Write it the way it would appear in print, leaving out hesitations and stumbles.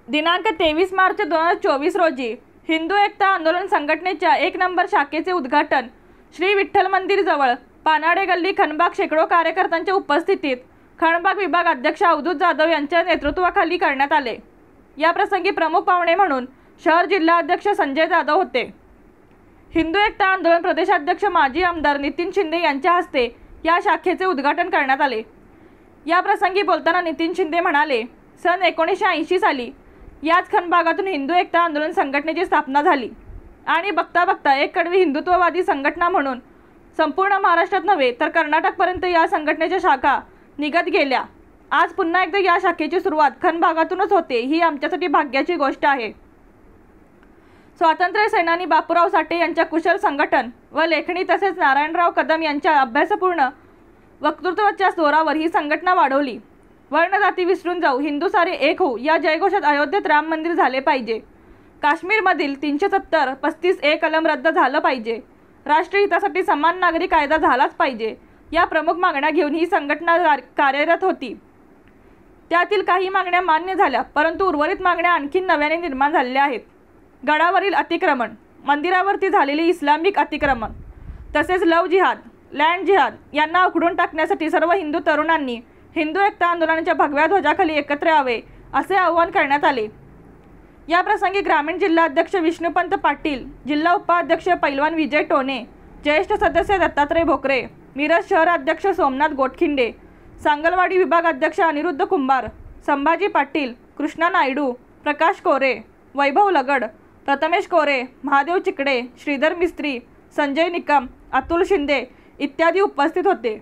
दिनांक 23 मार्च 2024 रोजी हिंदू एकता आंदोलन संघटनेच्या 1 नंबर शाखेचे उद्घाटन श्री विठ्ठल मंदिर जवळ पानाडे गल्ली खणबाग शेकडो कार्यकर्त्यांच्या उपस्थितीत खणबाग विभाग अध्यक्ष अवधूत जाधव यांच्या नेतृत्वाखाली करण्यात आले। या प्रसंगी प्रमुख पाहुणे म्हणून शहर जिल्हाध्यक्ष संजय जाधव होते। हिंदू एकता आंदोलन प्रदेशाध्यक्ष माजी आमदार नितीन शिंदे यांच्या हस्ते या शाखेचे उद्घाटन करण्यात आले। या प्रसंगी बोलताना नितीन शिंदे म्हणाले, सन 1980 साली याच खणबागातून हिंदू एकता आंदोलन संघटनेची स्थापना झाली आणि बघता बघता एक कडवी हिंदुत्ववादी संघटना म्हणून संपूर्ण महाराष्ट्रात नव्हे तर कर्नाटकपर्यंत या संघटनेच्या शाखा निघत गेल्या। आज पुन्हा एकदा या शाखेची सुरुवात खणबागातूनच होते, ही आमच्यासाठी भाग्याची गोष्ट आहे। स्वातंत्र्य सेनानी बापूराव साठे यांच्या कुशल संघटन व लेखणी तसेच नारायणराव कदम यांच्या अभ्यासपूर्ण वक्तृत्वाच्या जोरावर ही संघटना वाढवली। वर्णजाती विसरून जाऊ, हिंदू सारे एक होऊ या जयघोषात अयोध्येत राम मंदिर झाले पाहिजे, काश्मीरमधील 370-35A कलम रद्द झालं पाहिजे, राष्ट्रहितासाठी समान नागरी कायदा झालाच पाहिजे या प्रमुख मागण्या घेऊन ही संघटना कार्यरत होती। त्यातील काही मागण्या मान्य झाल्या, परंतु उर्वरित मागण्या आणखी नव्याने निर्माण झालेल्या आहेत। गडावरील अतिक्रमण, मंदिरावरती झालेले इस्लामिक अतिक्रमण तसेच लव जिहाद, लँड जिहाद यांना उखडून टाकण्यासाठी सर्व हिंदू तरुणांनी हिंदू एकता आंदोलनाच्या भगव्या ध्वजाखाली एकत्र यावे असे आवाहन करण्यात आले। या प्रसंगी ग्रामीण जिल्हाध्यक्ष विष्णुपंत पाटील, जिल्हा उपाध्यक्ष पैलवान विजय टोने, ज्येष्ठ सदस्य दत्तात्रय भोकरे, मिरज शहर अध्यक्ष सोमनाथ गोटखिंडे, सांगलवाडी विभाग अध्यक्ष अनिरुद्ध कुंभार, संभाजी पाटील, कृष्णा नायडू, प्रकाश कोरे, वैभव लगड, प्रथमेश कोरे, महादेव चिकडे, श्रीधर मिस्त्री, संजय निकम, अतुल शिंदे इत्यादी उपस्थित होते।